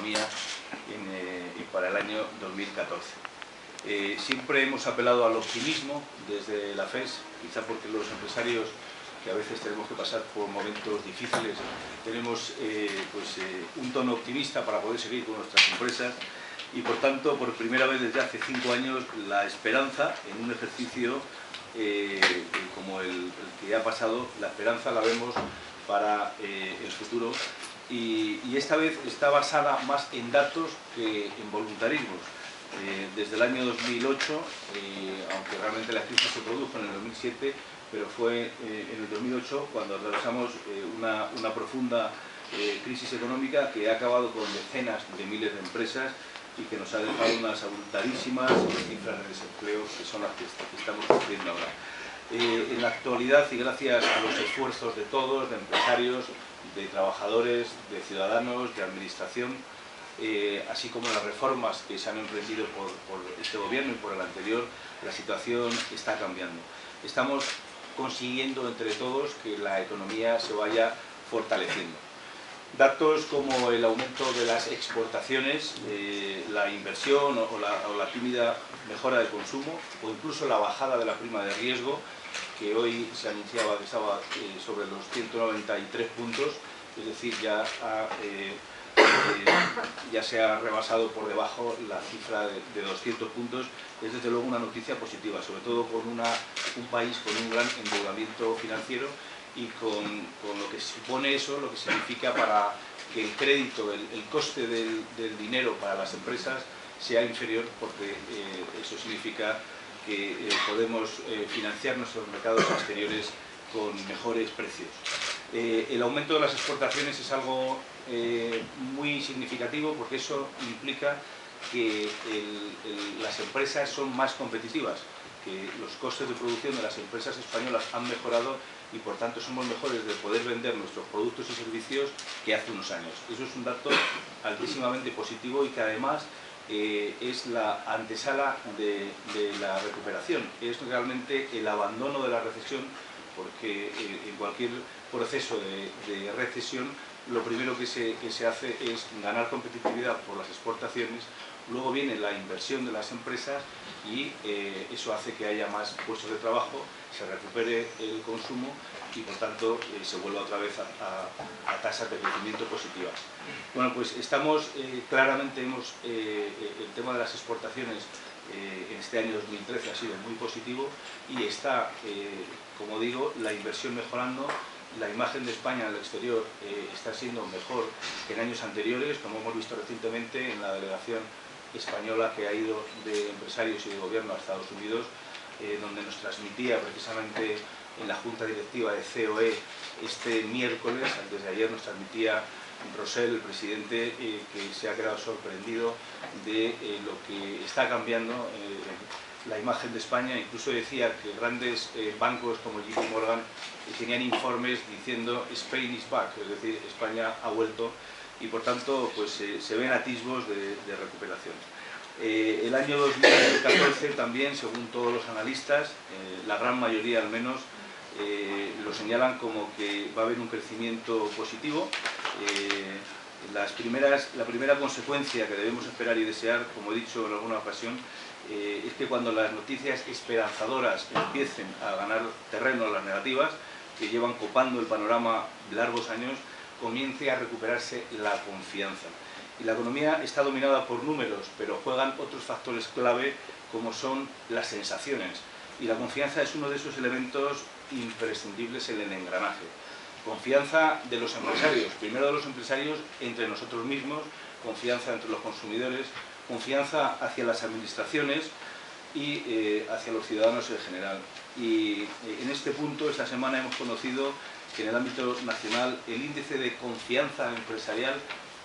economía y para el año 2014. Siempre hemos apelado al optimismo desde la FES, quizá porque los empresarios, que a veces tenemos que pasar por momentos difíciles, tenemos un tono optimista para poder seguir con nuestras empresas, y por tanto, por primera vez desde hace 5 años, la esperanza en un ejercicio como el que ha pasado, la esperanza la vemos para el futuro, y esta vez está basada más en datos que en voluntarismos. Desde el año 2008, aunque realmente la crisis se produjo en el 2007, pero fue en el 2008 cuando atravesamos una profunda crisis económica que ha acabado con decenas de miles de empresas y que nos ha dejado unas abultadísimas cifras de desempleo, que son las que estamos sufriendo ahora. En la actualidad, y gracias a los esfuerzos de todos, de empresarios, de trabajadores, de ciudadanos, de administración, así como las reformas que se han emprendido por este gobierno y por el anterior, la situación está cambiando. Estamos consiguiendo entre todos que la economía se vaya fortaleciendo. Datos como el aumento de las exportaciones, la inversión o la tímida mejora del consumo, o incluso la bajada de la prima de riesgo, que hoy se anunciaba que estaba sobre los 193 puntos, es decir, ya se ha rebasado por debajo la cifra de 200 puntos, es desde luego una noticia positiva, sobre todo con un país con un gran endeudamiento financiero y con lo que supone eso, lo que significa para que el crédito, el coste del dinero para las empresas sea inferior, porque eso significa que podemos financiar nuestros mercados exteriores con mejores precios. El aumento de las exportaciones es algo muy significativo, porque eso implica que las empresas son más competitivas, que los costes de producción de las empresas españolas han mejorado y por tanto somos mejores de poder vender nuestros productos y servicios que hace unos años. Eso es un dato altísimamente positivo y que además es la antesala de la recuperación. Es realmente el abandono de la recesión, porque en cualquier proceso de recesión lo primero que se hace es ganar competitividad por las exportaciones, luego viene la inversión de las empresas y eso hace que haya más puestos de trabajo, se recupere el consumo y por tanto se vuelva otra vez a tasas de crecimiento positivas. Bueno, pues estamos claramente, el tema de las exportaciones en este año 2013 ha sido muy positivo y está, como digo, la inversión mejorando. La imagen de España en el exterior está siendo mejor que en años anteriores, como hemos visto recientemente en la delegación española que ha ido de empresarios y de gobierno a Estados Unidos, donde nos transmitía precisamente en la junta directiva de COE este miércoles, antes de ayer nos transmitía Rosell, el presidente, que se ha quedado sorprendido de lo que está cambiando la imagen de España. Incluso decía que grandes bancos como JP Morgan tenían informes diciendo Spain is back, es decir, España ha vuelto, y por tanto pues, se ven atisbos de recuperación. El año 2014 también, según todos los analistas, la gran mayoría al menos, lo señalan como que va a haber un crecimiento positivo. La primera consecuencia que debemos esperar y desear, como he dicho en alguna ocasión, es que cuando las noticias esperanzadoras empiecen a ganar terreno a las negativas, que llevan copando el panorama largos años, comience a recuperarse la confianza. Y la economía está dominada por números, pero juegan otros factores clave como son las sensaciones. Y la confianza es uno de esos elementos imprescindibles en el engranaje. Confianza de los empresarios, primero de los empresarios entre nosotros mismos, confianza entre los consumidores, confianza hacia las administraciones y hacia los ciudadanos en general. Y en este punto, esta semana hemos conocido que en el ámbito nacional el índice de confianza empresarial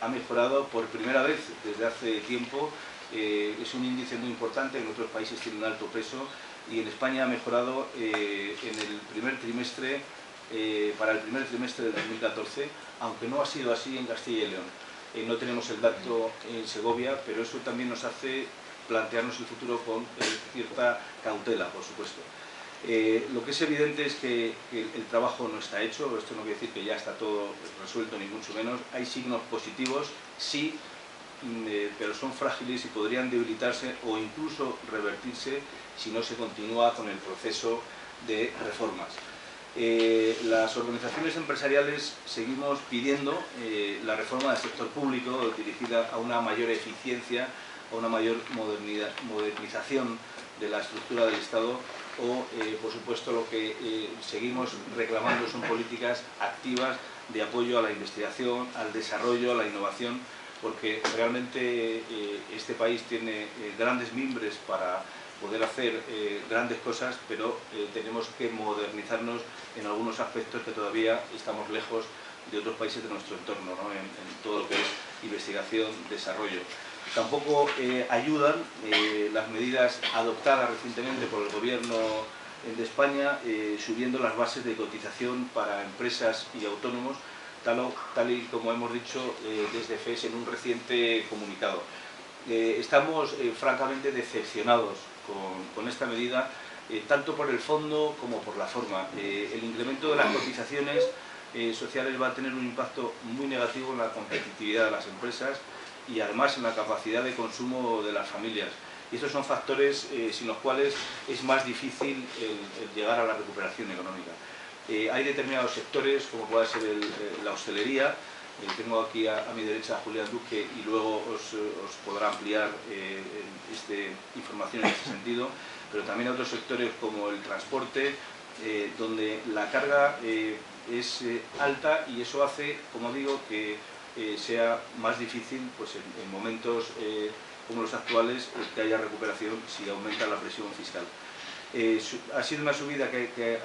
ha mejorado por primera vez desde hace tiempo. Es un índice muy importante, en otros países tiene un alto peso, y en España ha mejorado en el primer trimestre, para el primer trimestre del 2014, aunque no ha sido así en Castilla y León. No tenemos el dato en Segovia, pero eso también nos hace plantearnos el futuro con cierta cautela, por supuesto. Lo que es evidente es que el trabajo no está hecho. Esto no quiere decir que ya está todo resuelto, ni mucho menos. Hay signos positivos, sí, pero son frágiles y podrían debilitarse o incluso revertirse si no se continúa con el proceso de reformas. Las organizaciones empresariales seguimos pidiendo la reforma del sector público dirigida a una mayor eficiencia, a una mayor modernización de la estructura del Estado o, por supuesto, lo que seguimos reclamando son políticas activas de apoyo a la investigación, al desarrollo, a la innovación, porque realmente este país tiene grandes mimbres para poder hacer grandes cosas, pero tenemos que modernizarnos en algunos aspectos que todavía estamos lejos de otros países de nuestro entorno, ¿no? en todo lo que es investigación, desarrollo. Tampoco ayudan las medidas adoptadas recientemente por el Gobierno de España, subiendo las bases de cotización para empresas y autónomos, tal y como hemos dicho desde FES en un reciente comunicado. Estamos francamente decepcionados con esta medida, tanto por el fondo como por la forma. El incremento de las cotizaciones sociales va a tener un impacto muy negativo en la competitividad de las empresas y además en la capacidad de consumo de las familias. Y estos son factores sin los cuales es más difícil el llegar a la recuperación económica. Hay determinados sectores, como puede ser la hostelería. Tengo aquí a mi derecha a Julián Duque y luego os podrá ampliar información en este sentido, pero también a otros sectores como el transporte, donde la carga es alta y eso hace, como digo, que sea más difícil pues, en momentos como los actuales que haya recuperación si aumenta la presión fiscal. Ha sido una subida que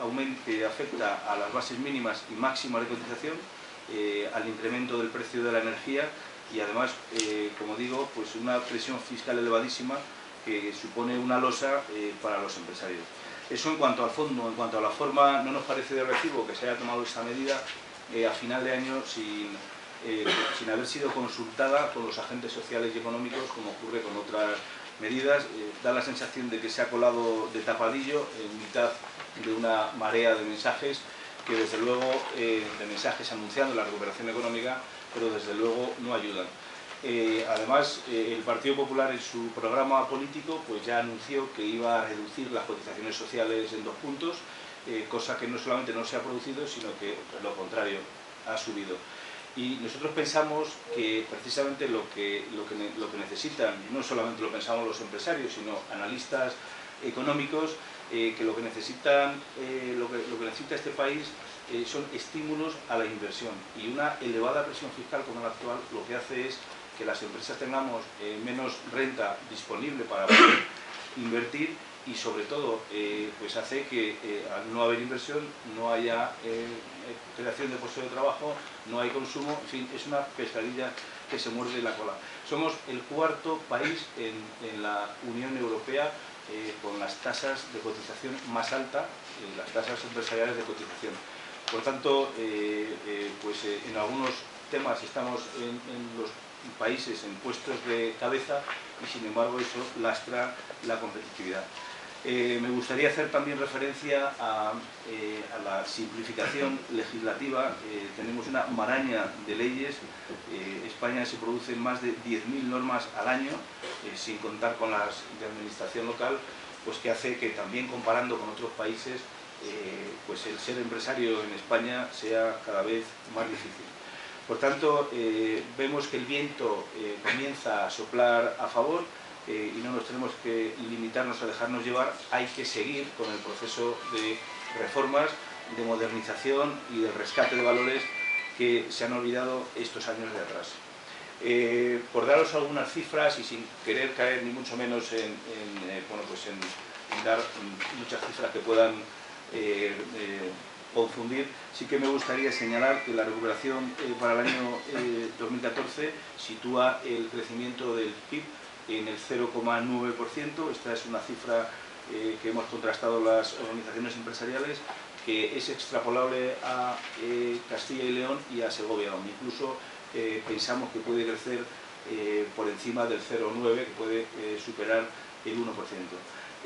afecta a las bases mínimas y máximas de cotización, al incremento del precio de la energía y además, como digo, pues una presión fiscal elevadísima que supone una losa para los empresarios. Eso en cuanto al fondo. En cuanto a la forma, no nos parece de recibo que se haya tomado esta medida a final de año sin haber sido consultada con los agentes sociales y económicos, como ocurre con otras medidas. Da la sensación de que se ha colado de tapadillo en mitad de una marea de mensajes que desde luego, de mensajes anunciando la recuperación económica, pero desde luego no ayudan. Además, el Partido Popular en su programa político pues ya anunció que iba a reducir las cotizaciones sociales en 2 puntos, cosa que no solamente no se ha producido, sino que lo contrario, ha subido. Y nosotros pensamos que precisamente lo que necesitan, no solamente lo pensamos los empresarios, sino analistas económicos, que lo que necesita este país son estímulos a la inversión, y una elevada presión fiscal como la actual lo que hace es que las empresas tengamos menos renta disponible para poder invertir y sobre todo pues hace que al no haber inversión no haya creación de puestos de trabajo, no hay consumo, en fin, es una pescadilla que se muerde la cola. Somos el 4º país en la Unión Europea con las tasas de cotización más altas, las tasas empresariales de cotización. Por tanto, pues en algunos temas estamos en los países en puestos de cabeza y sin embargo eso lastra la competitividad. Me gustaría hacer también referencia a la simplificación legislativa. Tenemos una maraña de leyes. España se producen más de 10.000 normas al año, sin contar con las de administración local, pues que hace que también comparando con otros países, pues el ser empresario en España sea cada vez más difícil. Por tanto, vemos que el viento comienza a soplar a favor y no nos tenemos que limitarnos a dejarnos llevar. Hay que seguir con el proceso de reformas, de modernización y de rescate de valores que se han olvidado estos años de atrás. Por daros algunas cifras y sin querer caer ni mucho menos en dar muchas cifras que puedan confundir, sí que me gustaría señalar que la recuperación para el año 2014 sitúa el crecimiento del PIB en el 0,9%. Esta es una cifra que hemos contrastado las organizaciones empresariales, que es extrapolable a Castilla y León y a Segovia, donde incluso pensamos que puede crecer por encima del 0,9%, que puede superar el 1%.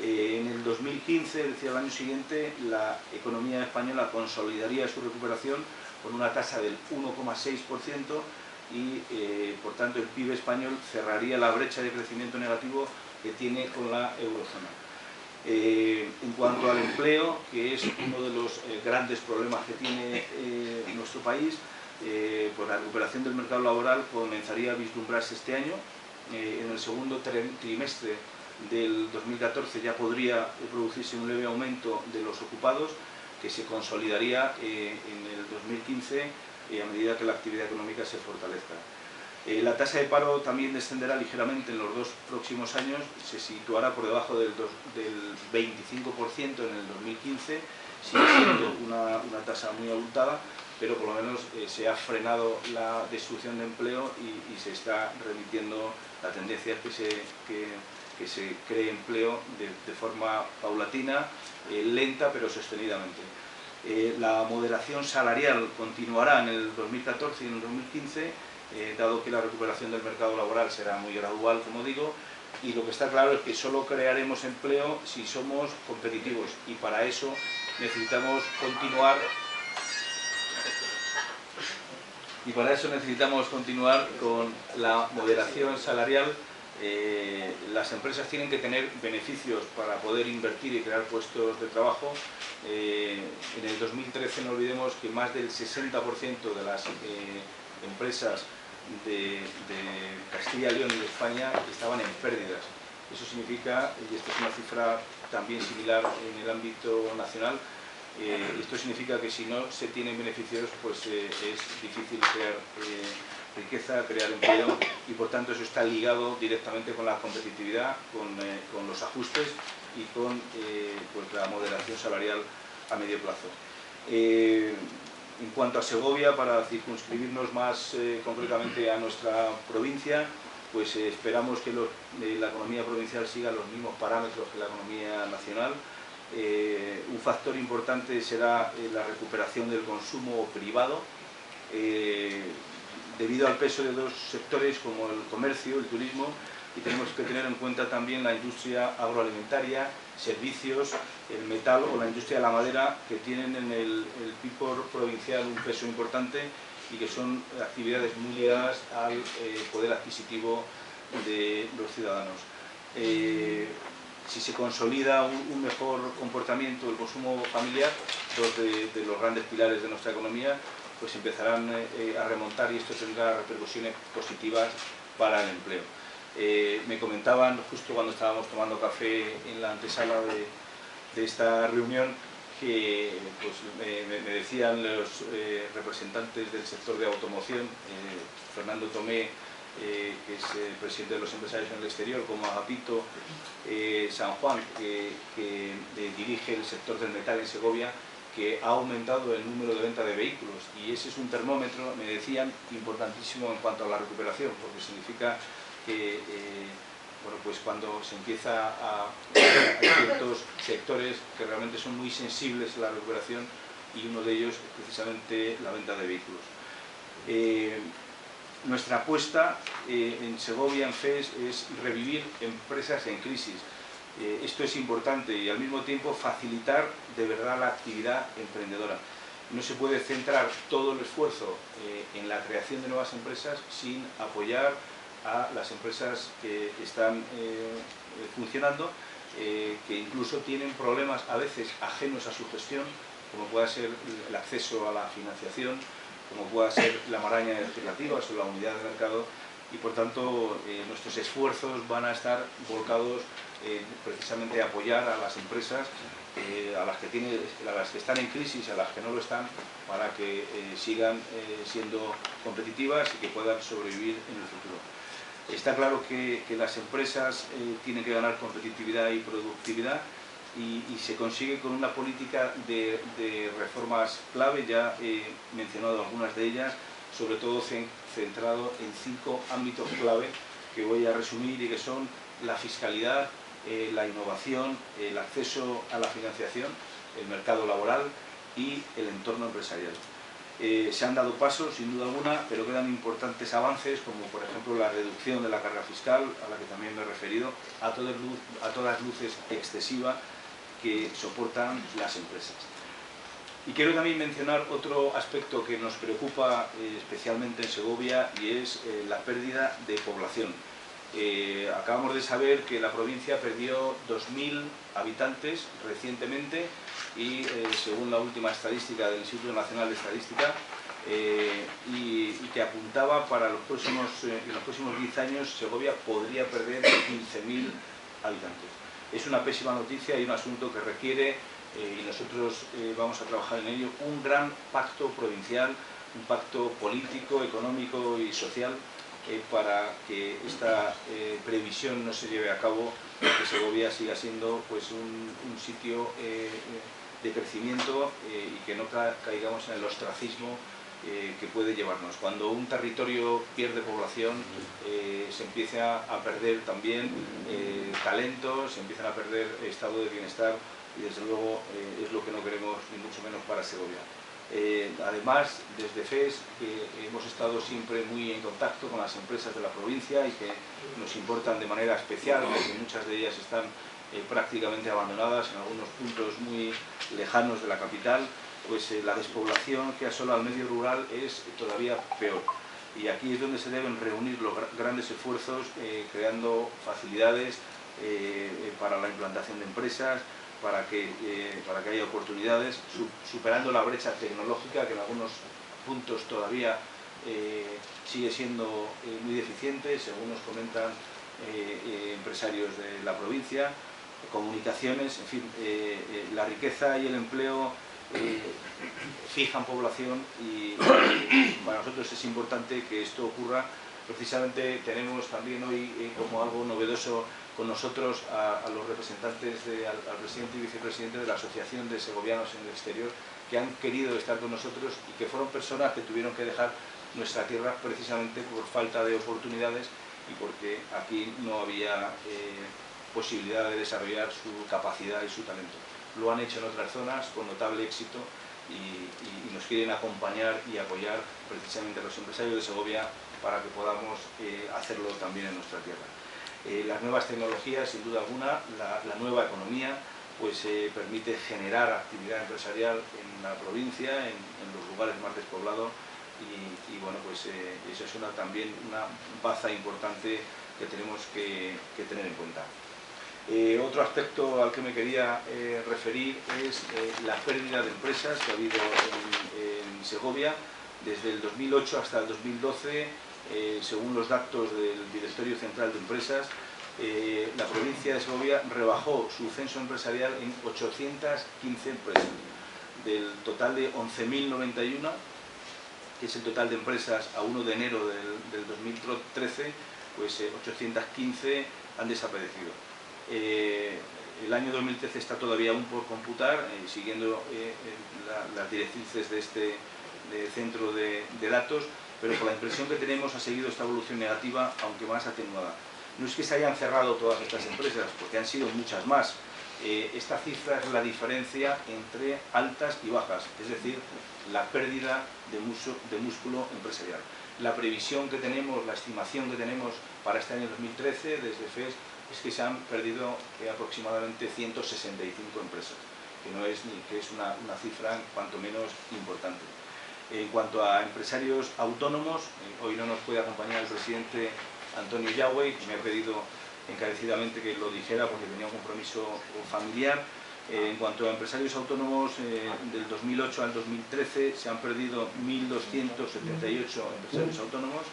En el 2015, es decir, el año siguiente, la economía española consolidaría su recuperación con una tasa del 1,6%, y por tanto el PIB español cerraría la brecha de crecimiento negativo que tiene con la eurozona. En cuanto al empleo, que es uno de los grandes problemas que tiene nuestro país, pues la recuperación del mercado laboral comenzaría a vislumbrarse este año. En el segundo trimestre del 2014 ya podría producirse un leve aumento de los ocupados, que se consolidaría en el 2015 a medida que la actividad económica se fortalezca. La tasa de paro también descenderá ligeramente en los 2 próximos años, se situará por debajo del 25% en el 2015, sigue siendo una tasa muy abultada, pero por lo menos se ha frenado la destrucción de empleo y se está remitiendo, la tendencia es que se cree empleo de forma paulatina, lenta pero sostenidamente. La moderación salarial continuará en el 2014 y en el 2015, dado que la recuperación del mercado laboral será muy gradual, como digo, y lo que está claro es que solo crearemos empleo si somos competitivos, y para eso necesitamos continuar con la moderación salarial. Las empresas tienen que tener beneficios para poder invertir y crear puestos de trabajo. En el 2013 no olvidemos que más del 60% de las empresas de Castilla y León y de España estaban en pérdidas. Eso significa, y esta es una cifra también similar en el ámbito nacional, esto significa que si no se tienen beneficios, pues es difícil crear riqueza, crear empleo, y por tanto eso está ligado directamente con la competitividad, con los ajustes y con pues la moderación salarial a medio plazo. En cuanto a Segovia, para circunscribirnos más concretamente a nuestra provincia, pues esperamos que la economía provincial siga los mismos parámetros que la economía nacional. Un factor importante será la recuperación del consumo privado, debido al peso de dos sectores como el comercio, el turismo, y tenemos que tener en cuenta también la industria agroalimentaria, servicios, el metal o la industria de la madera, que tienen en el PIB provincial un peso importante y que son actividades muy ligadas al poder adquisitivo de los ciudadanos. Si se consolida un mejor comportamiento del consumo familiar, dos de los grandes pilares de nuestra economía, pues empezarán a remontar, y esto tendrá repercusiones positivas para el empleo. Me comentaban justo cuando estábamos tomando café en la antesala de esta reunión que pues, me decían los representantes del sector de automoción, Fernando Tomé, que es el presidente de los empresarios en el exterior, como Agapito San Juan, que dirige el sector del metal en Segovia, que ha aumentado el número de venta de vehículos, y ese es un termómetro, me decían, importantísimo en cuanto a la recuperación, porque significa que bueno, pues cuando se empieza hay ciertos sectores que realmente son muy sensibles a la recuperación, y uno de ellos es precisamente la venta de vehículos. Nuestra apuesta en Segovia, en FES, es revivir empresas en crisis. Esto es importante, y al mismo tiempo facilitar de verdad la actividad emprendedora. No se puede centrar todo el esfuerzo en la creación de nuevas empresas sin apoyar a las empresas que están funcionando, que incluso tienen problemas a veces ajenos a su gestión, como pueda ser el acceso a la financiación, como pueda ser la maraña de legislativas o la unidad de mercado, y por tanto nuestros esfuerzos van a estar volcados precisamente a apoyar a las empresas, a las que están en crisis, a las que no lo están, para que sigan siendo competitivas y que puedan sobrevivir en el futuro. Está claro que las empresas tienen que ganar competitividad y productividad, y se consigue con una política de reformas clave. Ya he mencionado algunas de ellas, sobre todo centrado en 5 ámbitos clave que voy a resumir, y que son la fiscalidad, la innovación, el acceso a la financiación, el mercado laboral y el entorno empresarial. Se han dado pasos, sin duda alguna, pero quedan importantes avances, como por ejemplo la reducción de la carga fiscal, a la que también me he referido, a todas luces excesiva, que soportan las empresas. Y quiero también mencionar otro aspecto que nos preocupa especialmente en Segovia, y es la pérdida de población. Acabamos de saber que la provincia perdió 2000 habitantes recientemente y según la última estadística del Instituto Nacional de Estadística, y que apuntaba para los próximos 10 años Segovia podría perder 15.000 habitantes. Es una pésima noticia y un asunto que requiere, y nosotros vamos a trabajar en ello, un gran pacto provincial, un pacto político, económico y social para que esta previsión no se lleve a cabo, que Segovia siga siendo pues un sitio de crecimiento y que no caigamos en el ostracismo que puede llevarnos. Cuando un territorio pierde población, se empieza a perder también talentos, se empiezan a perder estado de bienestar, y desde luego es lo que no queremos ni mucho menos para Segovia. Además, desde FES hemos estado siempre muy en contacto con las empresas de la provincia y que nos importan de manera especial, porque muchas de ellas están prácticamente abandonadas en algunos puntos muy lejanos de la capital. Pues la despoblación que asola al medio rural es todavía peor. Y aquí es donde se deben reunir los grandes esfuerzos, creando facilidades para la implantación de empresas, para que haya oportunidades, superando la brecha tecnológica que en algunos puntos todavía sigue siendo muy deficiente, según nos comentan empresarios de la provincia, comunicaciones, en fin, la riqueza y el empleo fijan población y para nosotros es importante que esto ocurra. Precisamente tenemos también hoy como algo novedoso con nosotros a los representantes, al presidente y vicepresidente de la Asociación de Segovianos en el Exterior, que han querido estar con nosotros y que fueron personas que tuvieron que dejar nuestra tierra precisamente por falta de oportunidades y porque aquí no había posibilidad de desarrollar su capacidad y su talento. Lo han hecho en otras zonas con notable éxito y nos quieren acompañar y apoyar precisamente a los empresarios de Segovia para que podamos hacerlo también en nuestra tierra. Las nuevas tecnologías, sin duda alguna, la nueva economía, pues permite generar actividad empresarial en la provincia, en los lugares más despoblados y bueno, pues eso es también una baza importante que tenemos que tener en cuenta. Otro aspecto al que me quería referir es la pérdida de empresas que ha habido en Segovia desde el 2008 hasta el 2012. Según los datos del Directorio Central de Empresas, la provincia de Segovia rebajó su censo empresarial en 815 empresas. Del total de 11.091, que es el total de empresas a 1 de enero del 2013, pues 815 han desaparecido. El año 2013 está todavía aún por computar, siguiendo las directrices de este centro de datos, pero con la impresión que tenemos ha seguido esta evolución negativa, aunque más atenuada. No es que se hayan cerrado todas estas empresas, porque han sido muchas más. Esta cifra es la diferencia entre altas y bajas, es decir, la pérdida de músculo empresarial. La previsión que tenemos, la estimación que tenemos para este año 2013 desde FES es que se han perdido aproximadamente 165 empresas, que es una cifra cuanto menos importante. En cuanto a empresarios autónomos, hoy no nos puede acompañar el presidente Antonio Yagüe, que me ha pedido encarecidamente que lo dijera porque tenía un compromiso familiar. En cuanto a empresarios autónomos, del 2008 al 2013 se han perdido 1.278 empresarios autónomos.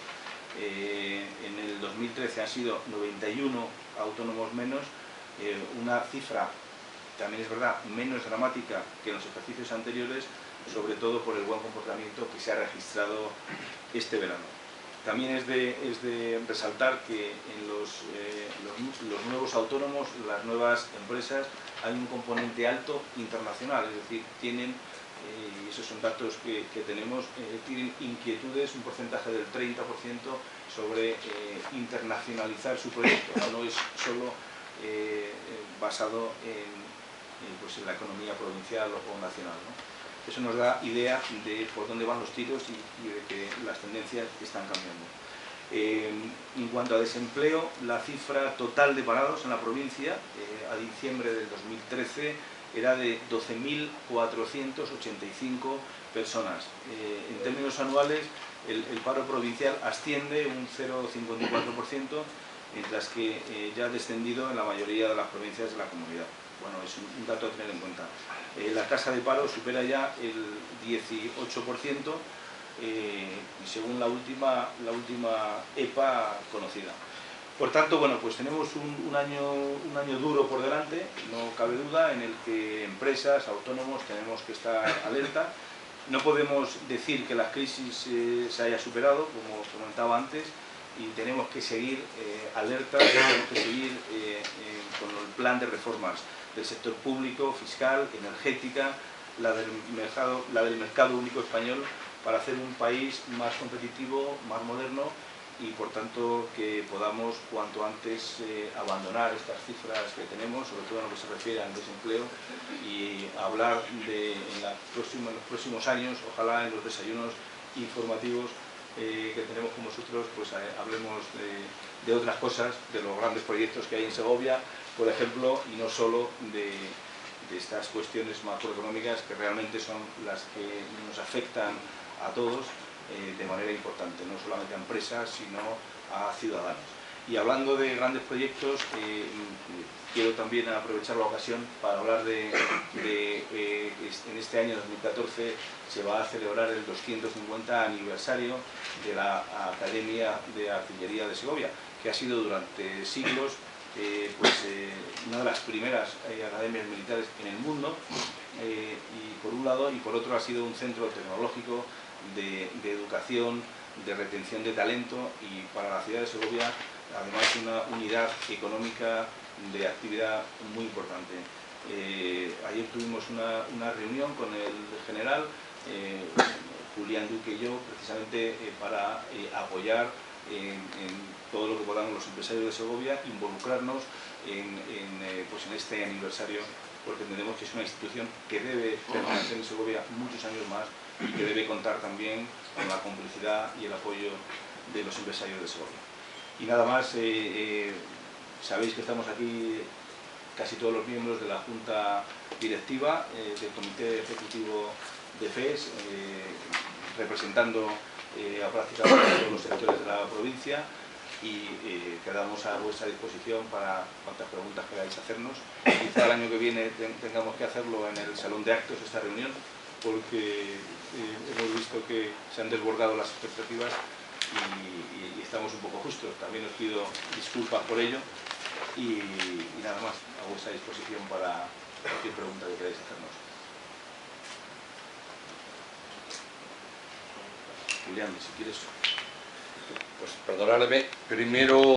En el 2013 han sido 91 autónomos menos, una cifra, también es verdad, menos dramática que en los ejercicios anteriores, sobre todo por el buen comportamiento que se ha registrado este verano. También es de resaltar que en los nuevos autónomos, las nuevas empresas, hay un componente alto internacional, es decir, tienen, y esos son datos que tenemos, tienen inquietudes, un porcentaje del 30% sobre internacionalizar su proyecto, no es solo basado en la economía provincial o nacional, ¿no? Eso nos da idea de por dónde van los tiros y de que las tendencias están cambiando. En cuanto a desempleo, la cifra total de parados en la provincia a diciembre del 2013 era de 12.485 personas. En términos anuales, el paro provincial asciende un 0,54%, mientras que ya ha descendido en la mayoría de las provincias de la comunidad. Bueno, es un dato a tener en cuenta. La tasa de paro supera ya el 18%, según la última EPA conocida. Por tanto, bueno, pues tenemos un año duro por delante, no cabe duda, en el que empresas, autónomos, tenemos que estar alerta. No podemos decir que la crisis se haya superado, como comentaba antes, y tenemos que seguir alerta, tenemos que seguir con el plan de reformas del sector público, fiscal, energética, la del mercado único español, para hacer un país más competitivo, más moderno, y por tanto que podamos cuanto antes abandonar estas cifras que tenemos, sobre todo en lo que se refiere al desempleo, y hablar en los próximos años, ojalá en los desayunos informativos que tenemos con vosotros, pues hablemos de otras cosas, de los grandes proyectos que hay en Segovia, por ejemplo, y no solo de estas cuestiones macroeconómicas que realmente son las que nos afectan a todos de manera importante, no solamente a empresas, sino a ciudadanos. Y hablando de grandes proyectos, quiero también aprovechar la ocasión para hablar en este año 2014 se va a celebrar el 250 aniversario de la Academia de Artillería de Segovia, que ha sido durante siglos una de las primeras academias militares en el mundo, y por un lado, y por otro ha sido un centro tecnológico de educación, de retención de talento, y para la ciudad de Segovia además una unidad económica de actividad muy importante. Ayer tuvimos una reunión con el general Julián Duque y yo, precisamente para apoyar en todo lo que podamos los empresarios de Segovia, involucrarnos en este aniversario, porque entendemos que es una institución que debe permanecer en Segovia muchos años más y que debe contar también con la complicidad y el apoyo de los empresarios de Segovia. Y nada más, sabéis que estamos aquí casi todos los miembros de la Junta Directiva del Comité Ejecutivo de FES, representando a prácticamente todos los sectores de la provincia, y quedamos a vuestra disposición para cuantas preguntas queráis hacernos. Quizá el año que viene tengamos que hacerlo en el Salón de Actos, esta reunión, porque hemos visto que se han desbordado las expectativas y estamos un poco justos. También os pido disculpas por ello y nada más, a vuestra disposición para cualquier pregunta que queráis hacernos. Julián, si quieres. Pues perdonadme, primero